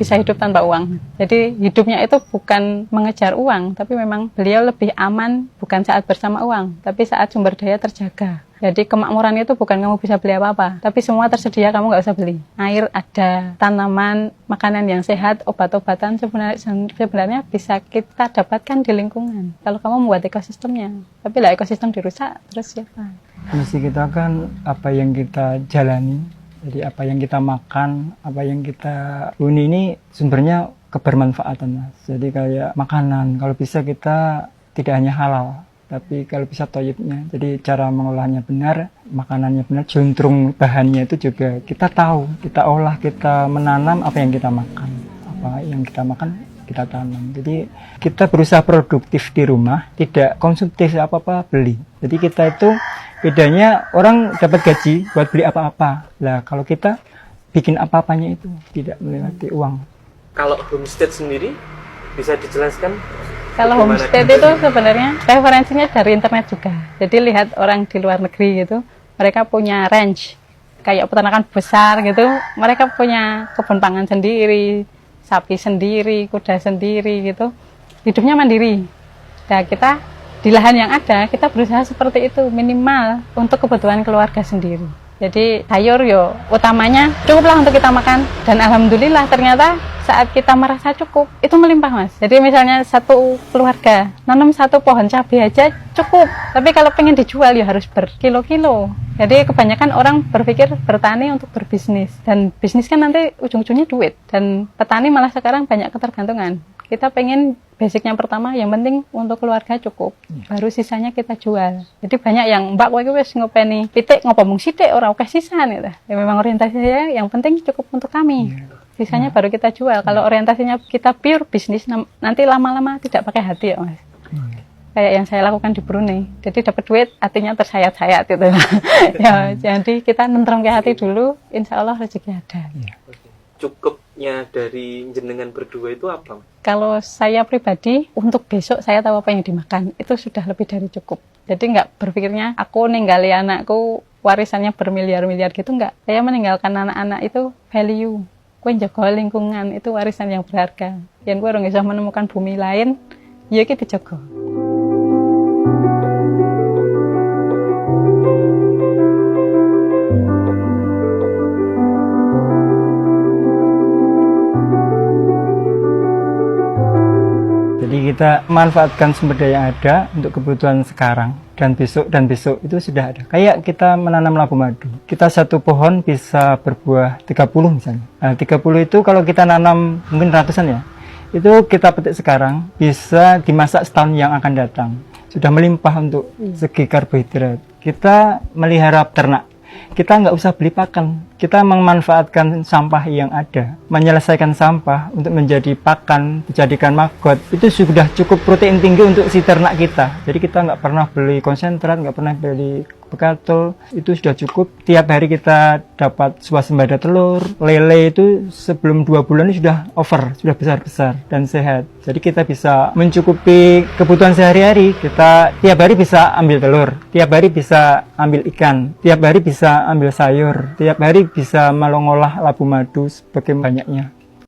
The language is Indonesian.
bisa hidup tanpa uang. Jadi hidupnya itu bukan mengejar uang, tapi memang beliau lebih aman bukan saat bersama uang, tapi saat sumber daya terjaga. Jadi kemakmuran itu bukan kamu bisa beli apa-apa, tapi semua tersedia, kamu nggak usah beli. Air ada, tanaman, makanan yang sehat, obat-obatan sebenarnya bisa kita dapatkan di lingkungan. Kalau kamu membuat ekosistemnya, tapi lah ekosistem dirusak, terus siapa? Misi kita kan apa yang kita jalani. Jadi apa yang kita makan, apa yang kita huni ini sumbernya kebermanfaatan, Mas. Jadi kayak makanan, kalau bisa kita tidak hanya halal, tapi kalau bisa thayyibnya. Jadi cara mengolahnya benar, makanannya benar, juntrung bahannya itu juga kita tahu, kita olah, kita menanam apa yang kita makan. Apa yang kita makan, kita tanam. Jadi kita berusaha produktif di rumah, tidak konsumtif apa-apa beli. Jadi kita itu bedanya orang dapat gaji buat beli apa-apa. Lah kalau kita bikin apa-apanya itu tidak melewati uang. Kalau homestead sendiri bisa dijelaskan? Kalau homestead itu sebenarnya referensinya dari internet juga. Jadi lihat orang di luar negeri gitu, mereka punya ranch kayak peternakan besar gitu, mereka punya kebun pangan sendiri, sapi sendiri, kuda sendiri gitu. Hidupnya mandiri. Nah, kita di lahan yang ada, kita berusaha seperti itu, minimal untuk kebutuhan keluarga sendiri. Jadi sayur yo utamanya cukuplah untuk kita makan, dan alhamdulillah ternyata saat kita merasa cukup itu melimpah, Mas. Jadi misalnya satu keluarga nanam satu pohon cabai aja cukup, tapi kalau pengen dijual ya harus berkilo-kilo. Jadi kebanyakan orang berpikir bertani untuk berbisnis, dan bisnis kan nanti ujung-ujungnya duit, dan petani malah sekarang banyak ketergantungan. Kita pengen basicnya pertama, yang penting untuk keluarga cukup, baru sisanya kita jual. Jadi banyak yang mbak kowe wis ngopeni pitik ngopo mung sithik ora akeh sisan gitu. Ya memang orientasinya yang penting cukup untuk kami. Sisanya baru kita jual. Kalau orientasinya kita pure bisnis, nanti lama-lama tidak pakai hati ya, Mas. Kayak yang saya lakukan di Brunei. Jadi dapat duit, hatinya tersayat-sayat gitu. Ya, jadi kita nentrem ke hati dulu, insya Allah rezeki ada. Cukupnya dari jenengan berdua itu apa? Kalau saya pribadi, untuk besok saya tahu apa yang dimakan, itu sudah lebih dari cukup. Jadi nggak berpikirnya, aku ninggali anakku, warisannya bermiliar-miliar gitu, nggak. Saya meninggalkan anak-anak itu value. Kue jaga lingkungan, itu warisan yang berharga. Yang gue orang bisa menemukan bumi lain, ya kita jaga. Jadi kita manfaatkan sumber daya yang ada untuk kebutuhan sekarang dan besok itu sudah ada. Kayak kita menanam labu madu. Kita satu pohon bisa berbuah 30 misalnya. Nah, 30 itu kalau kita nanam mungkin ratusan ya. Itu kita petik sekarang bisa dimasak setahun yang akan datang. Sudah melimpah untuk segi karbohidrat. Kita melihara ternak. Kita nggak usah beli pakan. Kita memanfaatkan sampah yang ada, menyelesaikan sampah untuk menjadi pakan, dijadikan maggot. Itu sudah cukup protein tinggi untuk si ternak kita. Jadi kita nggak pernah beli konsentrat, nggak pernah beli bekatul. Itu sudah cukup. Tiap hari kita dapat swasembada telur, lele itu sebelum 2 bulan ini sudah over, sudah besar-besar dan sehat. Jadi kita bisa mencukupi kebutuhan sehari-hari. Kita tiap hari bisa ambil telur, tiap hari bisa ambil ikan, tiap hari bisa ambil sayur, tiap hari bisa mengolah labu madu sebagai banyaknya.